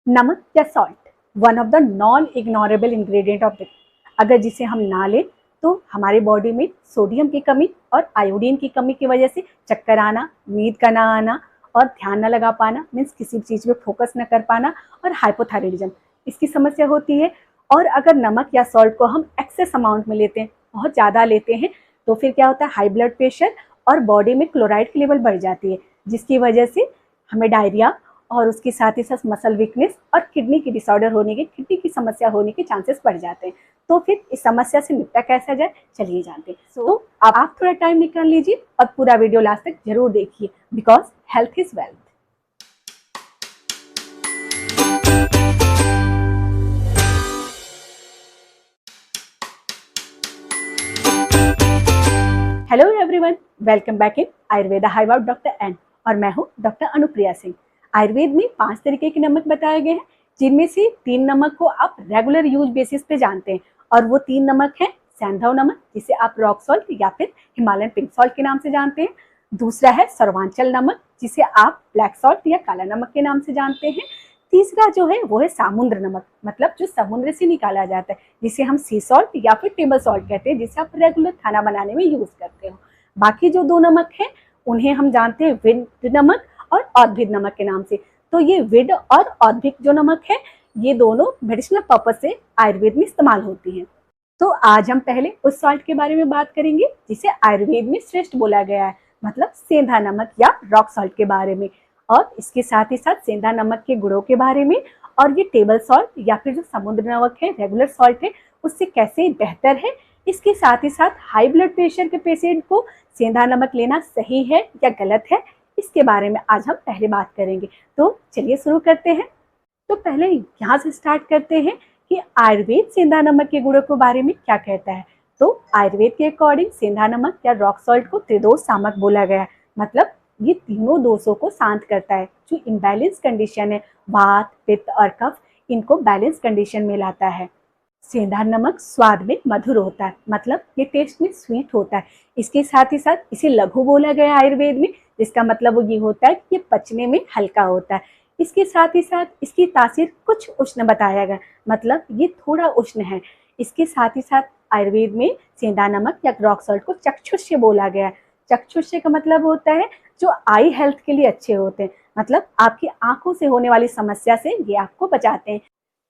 नमक या salt one of the non ignorable ingredient of the, अगर जिसे हम ना लें तो हमारे बॉडी में सोडियम की कमी और आयोडीन की कमी की वजह से चक्कर आना, नींद का ना आना और ध्यान न लगा पाना, मीन्स किसी चीज़ में फोकस न कर पाना और हाइपोथायराइडिज्म, इसकी समस्या होती है। और अगर नमक या सॉल्ट को हम एक्सेस अमाउंट में लेते हैं, बहुत ज़्यादा लेते हैं, तो फिर क्या होता है, हाई ब्लड प्रेशर और बॉडी में क्लोराइड की लेवल बढ़ जाती है, जिसकी वजह से हमें डायरिया और उसके साथ ही साथ मसल वीकनेस और किडनी की डिसऑर्डर होने के, किडनी की समस्या होने के चांसेस बढ़ जाते हैं। तो फिर इस समस्या से निपटा कैसा जाए, चलिए जानते हैं। तो आप थोड़ा टाइम निकाल लीजिए और पूरा वीडियो लास्ट तक जरूर देखिए, because health is wealth. Hello everyone, welcome back in Ayurveda hive out doctor N, और मैं हूँ डॉक्टर अनुप्रिया सिंह। आयुर्वेद में 5 तरीके के नमक बताए गए हैं, जिनमें से 3 नमक को आप रेगुलर यूज बेसिस पे जानते हैं, और वो 3 नमक हैं सैंधव नमक, जिसे आप रॉक सॉल्ट या फिर हिमालयन पिंक सॉल्ट के नाम से जानते हैं। दूसरा है सर्वांचल नमक, जिसे आप ब्लैक सॉल्ट या काला नमक के नाम से जानते हैं। तीसरा जो है वो है सामुद्र नमक, मतलब जो समुद्र से निकाला जाता है, जिसे हम सी सॉल्ट या फिर टेबल सॉल्ट कहते हैं, जिसे आप रेगुलर खाना बनाने में यूज करते हो। बाकी जो 2 नमक हैं उन्हें हम जानते हैं विड नमक और औद्भिद नमक के नाम से। तो ये विड और औद्भिद जो नमक है, ये दोनों मेडिसिनल पर्पज से आयुर्वेद में इस्तेमाल होती हैं। तो आज हम पहले उस सॉल्ट के बारे में बात करेंगे जिसे आयुर्वेद में श्रेष्ठ बोला गया है, मतलब सेंधा नमक या रॉक सॉल्ट के बारे में, और इसके साथ ही साथ सेंधा नमक के गुणों के बारे में, और ये टेबल सॉल्ट या फिर जो समुद्र नमक है, रेगुलर सॉल्ट है, उससे कैसे बेहतर है। इसके साथ ही साथ हाई ब्लड प्रेशर के पेशेंट को सेंधा नमक लेना सही है या गलत है, इसके बारे में आज हम पहले बात करेंगे। तो चलिए शुरू करते हैं। तो पहले यहाँ से स्टार्ट करते हैं कि आयुर्वेद सेंधा नमक के गुणों के बारे में क्या कहता है। तो आयुर्वेद के अकॉर्डिंग सेंधा नमक या रॉक सॉल्ट को त्रिदोष सामक बोला गया है, मतलब ये तीनों दोषों को शांत करता है। जो इम्बैलेंस कंडीशन है, वात, पित्त और कफ, इनको बैलेंस कंडीशन में लाता है। सेंधा नमक स्वाद में मधुर होता है, मतलब ये टेस्ट में स्वीट होता है। इसके साथ ही साथ इसे लघु बोला गया आयुर्वेद में, जिसका मतलब ये होता है कि ये पचने में हल्का होता है। इसके साथ ही साथ इसकी तासीर कुछ उष्ण बताया गया, मतलब ये थोड़ा उष्ण है। इसके साथ ही साथ आयुर्वेद में सेंधा नमक या रॉक सॉल्ट को चक्षुष्य बोला गया है। चक्षुष्य का मतलब होता है जो आई हेल्थ के लिए अच्छे होते हैं, मतलब आपकी आंखों से होने वाली समस्या से ये आपको बचाते हैं।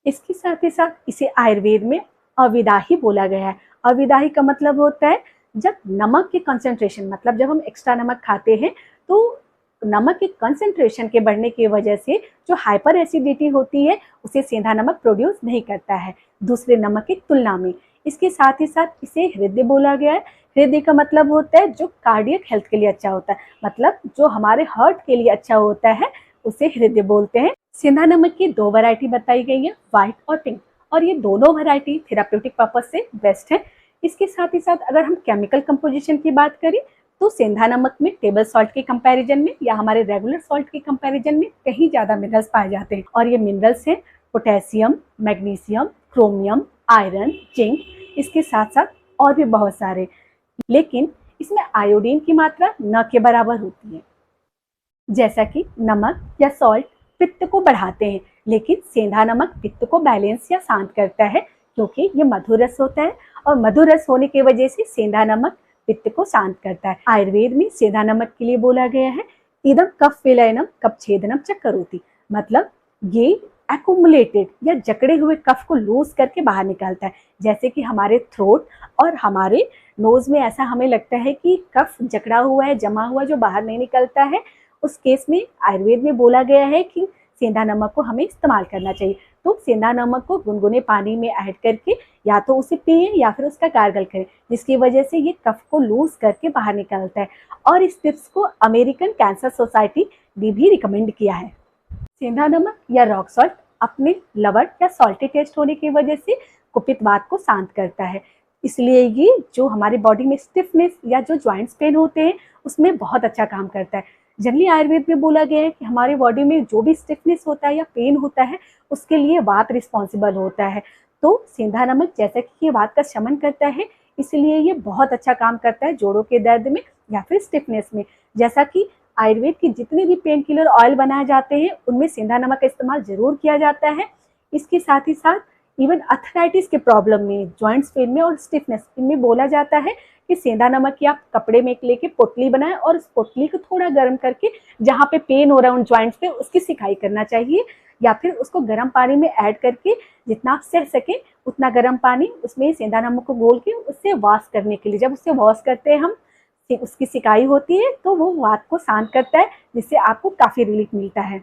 इसके साथ ही साथ इसे आयुर्वेद में अविदाही बोला गया है। अविदाही का मतलब होता है जब नमक के कंसंट्रेशन, मतलब जब हम एक्स्ट्रा नमक खाते हैं तो नमक के कंसंट्रेशन के बढ़ने की वजह से जो हाइपर एसिडिटी होती है, उसे सेंधा नमक प्रोड्यूस नहीं करता है दूसरे नमक की तुलना में। इसके साथ ही साथ इसे हृदय बोला गया है। हृदय का मतलब होता है जो कार्डियक हेल्थ के लिए अच्छा होता है, मतलब जो हमारे हार्ट के लिए अच्छा होता है, उसे हृदय बोलते हैं। सेंधा नमक की 2 वैरायटी बताई गई है, व्हाइट और पिंक, और ये दोनों वैरायटी थेराप्यूटिक पर्पज से बेस्ट है। इसके साथ ही साथ अगर हम केमिकल कंपोजिशन की बात करें तो सेंधा नमक में टेबल सॉल्ट के कंपैरिजन में या हमारे रेगुलर सॉल्ट के कंपैरिजन में कहीं ज़्यादा मिनरल्स पाए जाते हैं, और ये मिनरल्स हैं potassium, magnesium, chromium, iron, zinc, इसके साथ साथ और भी बहुत सारे। लेकिन इसमें आयोडीन की मात्रा न के बराबर होती है। जैसा कि नमक या सॉल्ट पित्त को बढ़ाते हैं, लेकिन सेंधा नमक पित्त को बैलेंस या शांत करता है, क्योंकि ये मधुर रस होता है, और मधुर रस होने की वजह से सेंधा नमक पित्त को शांत करता है। आयुर्वेद में सेंधा नमक के लिए बोला गया है इदम कफ विलयनम कफ छेदनम च करोति, मतलब ये एक्युमुलेटेड या जकड़े हुए कफ को लूज करके बाहर निकालता है। जैसे कि हमारे थ्रोट और हमारे नोज में ऐसा हमें लगता है कि कफ जकड़ा हुआ है, जमा हुआ, जो बाहर नहीं निकलता है, उस केस में आयुर्वेद में बोला गया है कि सेंधा नमक को हमें इस्तेमाल करना चाहिए। तो सेंधा नमक को गुनगुने पानी में ऐड करके या तो उसे पिए या फिर उसका गार्गल करें, जिसकी वजह से ये कफ को लूज करके बाहर निकलता है। और इस टिप्स को अमेरिकन कैंसर सोसाइटी ने भी रिकमेंड किया है। सेंधा नमक या रॉक सॉल्ट अपने लवण या सॉल्टी टेस्ट होने की वजह से कुपितवात को शांत करता है, इसलिए ये जो हमारे बॉडी में स्टिफनेस या जो ज्वाइंट्स पेन होते हैं उसमें बहुत अच्छा काम करता है। जनरली आयुर्वेद में बोला गया है कि हमारे बॉडी में जो भी स्टिफनेस होता है या पेन होता है, उसके लिए वात रिस्पॉन्सिबल होता है। तो सेंधा नमक जैसा कि ये वात का शमन करता है, इसलिए ये बहुत अच्छा काम करता है जोड़ों के दर्द में या फिर स्टिफनेस में। जैसा कि आयुर्वेद की जितने भी पेन किलर ऑयल बनाए जाते हैं उनमें सेंधा नमक का इस्तेमाल जरूर किया जाता है। इसके साथ ही साथ इवन अर्थराइटिस के प्रॉब्लम में, जॉइंट्स पेन में और स्टिफनेस इनमें बोला जाता है कि सेंधा नमक की आप कपड़े में लेके पोटली बनाएं और उस पोटली को थोड़ा गर्म करके जहाँ पे पेन हो रहा है उन जॉइंट्स पे उसकी सिकाई करना चाहिए, या फिर उसको गर्म पानी में ऐड करके जितना आप सह सके उतना गर्म पानी उसमें सेंधा नमक को घोल के उससे वॉश करने के लिए, जब उससे वॉश करते हैं हम उसकी सिकाई होती है तो वो वात को शांत करता है, जिससे आपको काफ़ी रिलीफ मिलता है।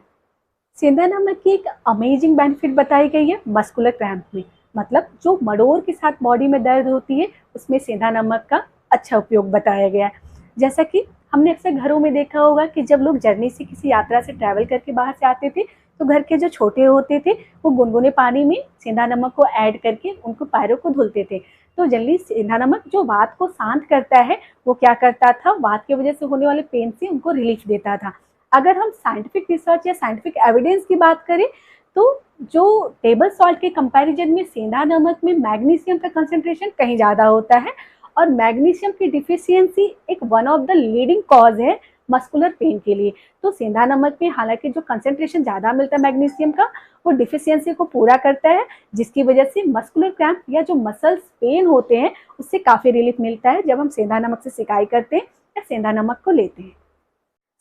सेंधा नमक की एक अमेजिंग बेनिफिट बताई गई है मस्कुलर क्रैम्प में, मतलब जो मड़ोर के साथ बॉडी में दर्द होती है उसमें सेंधा नमक का अच्छा उपयोग बताया गया है। जैसा कि हमने अक्सर घरों में देखा होगा कि जब लोग जर्नी से किसी यात्रा से ट्रैवल करके बाहर से आते थे तो घर के जो छोटे होते थे वो गुनगुने पानी में सेंधा नमक को ऐड करके उनको पैरों को धुलते थे। तो जल्दी सेंधा नमक जो वात को शांत करता है वो क्या करता था, वात की वजह से होने वाले पेन से उनको रिलीफ देता था। अगर हम साइंटिफिक रिसर्च या साइंटिफिक एविडेंस की बात करें तो जो टेबल सॉल्ट के कंपैरिजन में सेंधा नमक में मैग्नीशियम का कंसंट्रेशन कहीं ज़्यादा होता है, और मैग्नीशियम की डिफिशियंसी एक one of the leading cause है मस्कुलर पेन के लिए। तो सेंधा नमक में हालांकि जो कंसंट्रेशन ज़्यादा मिलता है मैग्नीशियम का वो डिफिशियंसी को पूरा करता है, जिसकी वजह से मस्कुलर क्रैम्प या जो मसल्स पेन होते हैं उससे काफ़ी रिलीफ मिलता है जब हम सेंधा नमक से सिकाई करते हैं या सेंधा नमक को लेते हैं।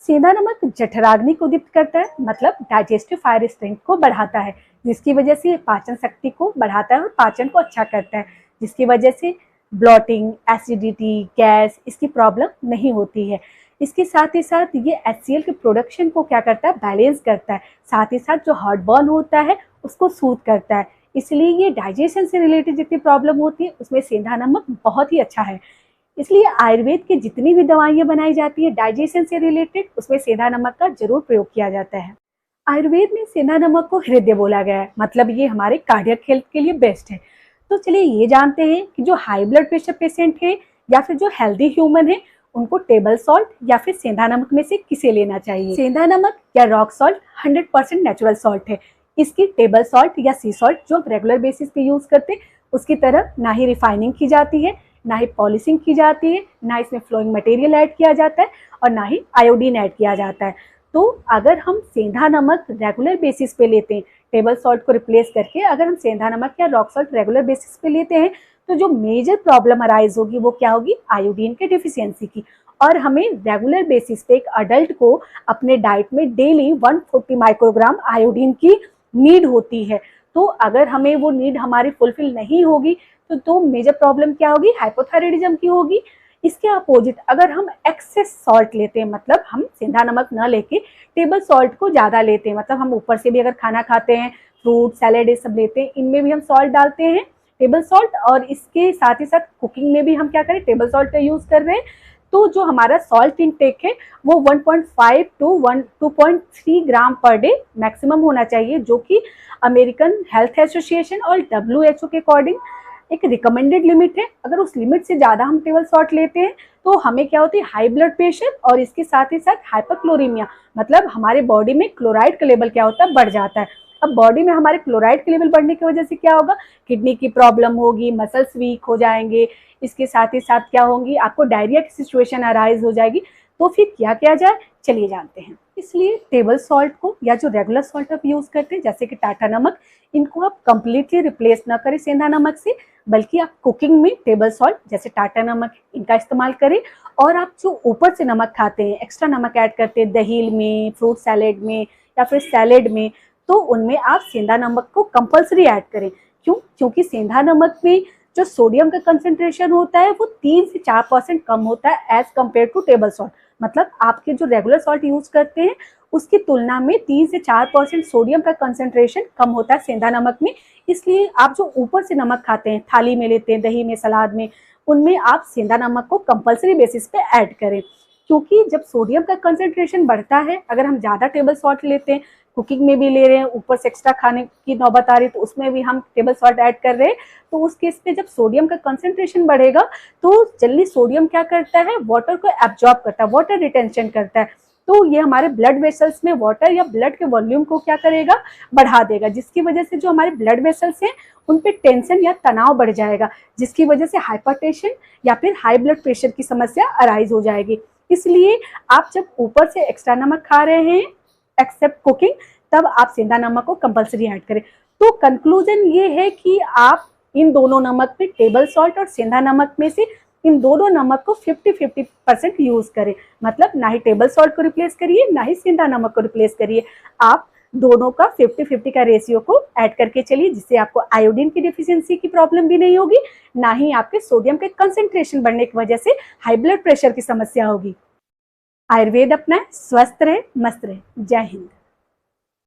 सेंधा नमक जठराग्नि को दीप्त करता है, मतलब डाइजेस्टिव फायर स्ट्रेंथ को बढ़ाता है, जिसकी वजह से पाचन शक्ति को बढ़ाता है और पाचन को अच्छा करता है, जिसकी वजह से ब्लॉटिंग, एसिडिटी, गैस इसकी प्रॉब्लम नहीं होती है। इसके साथ ही साथ ये HCl के प्रोडक्शन को क्या करता है, बैलेंस करता है, साथ ही साथ जो हार्ट बर्न होता है उसको सूद करता है। इसलिए ये डाइजेशन से रिलेटेड जितनी प्रॉब्लम होती है उसमें सेंधा नमक बहुत ही अच्छा है। इसलिए आयुर्वेद की जितनी भी दवाइयाँ बनाई जाती है डाइजेशन से रिलेटेड उसमें सेंधा नमक का जरूर प्रयोग किया जाता है। आयुर्वेद में सेंधा नमक को हृदय बोला गया है, मतलब ये हमारे कार्डियक हेल्थ के लिए बेस्ट है। तो चलिए ये जानते हैं कि जो हाई ब्लड प्रेशर पेशेंट है या फिर जो हेल्दी ह्यूमन है उनको टेबल सॉल्ट या फिर सेंधा नमक में से किसे लेना चाहिए। सेंधा नमक या रॉक सॉल्ट 100% नेचुरल सॉल्ट है। इसकी टेबल सॉल्ट या सी सॉल्ट जो आप रेगुलर बेसिस पे यूज करते हैं उसकी तरह ना ही रिफाइनिंग की जाती है, ना ही पॉलिशिंग की जाती है, ना इसमें फ्लोइंग मटेरियल ऐड किया जाता है और ना ही आयोडीन ऐड किया जाता है। तो अगर हम सेंधा नमक रेगुलर बेसिस पे लेते हैं टेबल सॉल्ट को रिप्लेस करके, अगर हम सेंधा नमक या रॉक सॉल्ट रेगुलर बेसिस पे लेते हैं तो जो मेजर प्रॉब्लम अराइज होगी वो क्या होगी, आयोडीन के डिफिशियंसी की। और हमें रेगुलर बेसिस पे एक अडल्ट को अपने डाइट में डेली 140 माइक्रोग्राम आयोडीन की नीड होती है। तो अगर हमें वो नीड हमारी फुलफिल नहीं होगी तो मेजर प्रॉब्लम क्या होगी, हाइपोथायराइडिज्म की होगी। इसके अपोजिट अगर हम एक्सेस सॉल्ट लेते हैं, मतलब हम सेंधा नमक न लेके टेबल सॉल्ट को ज़्यादा लेते हैं, मतलब हम ऊपर से भी अगर खाना खाते हैं, फ्रूट सैलेड ये सब लेते हैं, इनमें भी हम सॉल्ट डालते हैं टेबल सॉल्ट, और इसके साथ ही साथ कुकिंग में भी हम क्या करें टेबल सॉल्ट का यूज़ कर रहे हैं, तो जो हमारा सॉल्ट इनटेक है वो 1.5 to 2.3 gram per day maximum होना चाहिए, जो कि अमेरिकन हेल्थ एसोसिएशन और WHO के अकॉर्डिंग एक रिकमेंडेड लिमिट है। अगर उस लिमिट से ज़्यादा हम टेबल सॉल्ट लेते हैं तो हमें क्या होती है, हाई ब्लड प्रेशर और इसके साथ ही साथ हाइपरक्लोरीमिया, मतलब हमारे बॉडी में क्लोराइड का लेवल क्या होता है, बढ़ जाता है। अब बॉडी में हमारे क्लोराइड के लेवल बढ़ने की वजह से क्या होगा, किडनी की प्रॉब्लम होगी, मसल्स वीक हो जाएंगे, इसके साथ ही साथ क्या होंगी, आपको डायरिया की सिचुएशन अराइज हो जाएगी। तो फिर क्या किया जाए, चलिए जानते हैं। इसलिए टेबल सॉल्ट को या जो रेगुलर सॉल्ट आप यूज़ करते हैं जैसे कि टाटा नमक, इनको आप कंप्लीटली रिप्लेस ना करें सेंधा नमक से, बल्कि आप कुकिंग में टेबल सॉल्ट जैसे टाटा नमक इनका इस्तेमाल करें। और आप जो ऊपर से नमक खाते हैं, एक्स्ट्रा नमक ऐड करते हैं दही में, फ्रूट सैलेड में या फिर सैलेड में, तो उनमें आप सेंधा नमक को कंपल्सरी ऐड करें। क्यों? क्योंकि सेंधा नमक में जो सोडियम का कंसंट्रेशन होता है वो 3 से 4% कम होता है as compare to table salt. मतलब आपके जो रेगुलर सॉल्ट यूज करते हैं उसकी तुलना में 3 से 4% सोडियम का कंसंट्रेशन कम होता है सेंधा नमक में। इसलिए आप जो ऊपर से नमक खाते हैं, थाली में लेते हैं, दही में, सलाद में, उनमें आप सेंधा नमक को कंपल्सरी बेसिस पे ऐड करें। क्योंकि जब सोडियम का कंसंट्रेशन बढ़ता है, अगर हम ज़्यादा टेबल सॉल्ट लेते हैं, कुकिंग में भी ले रहे हैं, ऊपर से एक्स्ट्रा खाने की नौबत आ रही है तो उसमें भी हम टेबल सॉल्ट ऐड कर रहे हैं, तो उस केस में जब सोडियम का कंसंट्रेशन बढ़ेगा तो जल्दी सोडियम क्या करता है, वाटर को एब्जॉर्ब करता है, वाटर रिटेंशन करता है। तो ये हमारे ब्लड वेसल्स में वाटर या ब्लड के वॉल्यूम को क्या करेगा, बढ़ा देगा, जिसकी वजह से जो हमारे ब्लड वेसल्स हैं उन पे टेंशन या तनाव बढ़ जाएगा, जिसकी वजह से हाइपरटेंशन या फिर हाई ब्लड प्रेशर की समस्या अराइज हो जाएगी। इसलिए आप जब ऊपर से एक्स्ट्रा नमक खा रहे हैं एक्सेप्ट कुकिंग, तब आप सेंधा नमक को कंपलसरी ऐड करें। तो कंक्लूजन ये है कि आप इन दोनों नमक में, टेबल सॉल्ट और सेंधा नमक में से इन दोनों नमक को 50-50% यूज करें। मतलब ना ही टेबल सॉल्ट को रिप्लेस करिए, ना ही सेंधा नमक को रिप्लेस करिए। आप दोनों का 50-50 का रेशियो को ऐड करके चलिए, जिससे आपको आयोडीन की डिफिशियंसी की प्रॉब्लम भी नहीं होगी, ना ही आपके सोडियम के कंसेंट्रेशन बढ़ने की वजह से हाई ब्लड प्रेशर की समस्या होगी। आयुर्वेद अपनाएं, स्वस्थ रहे, मस्त रहे। जय हिंद।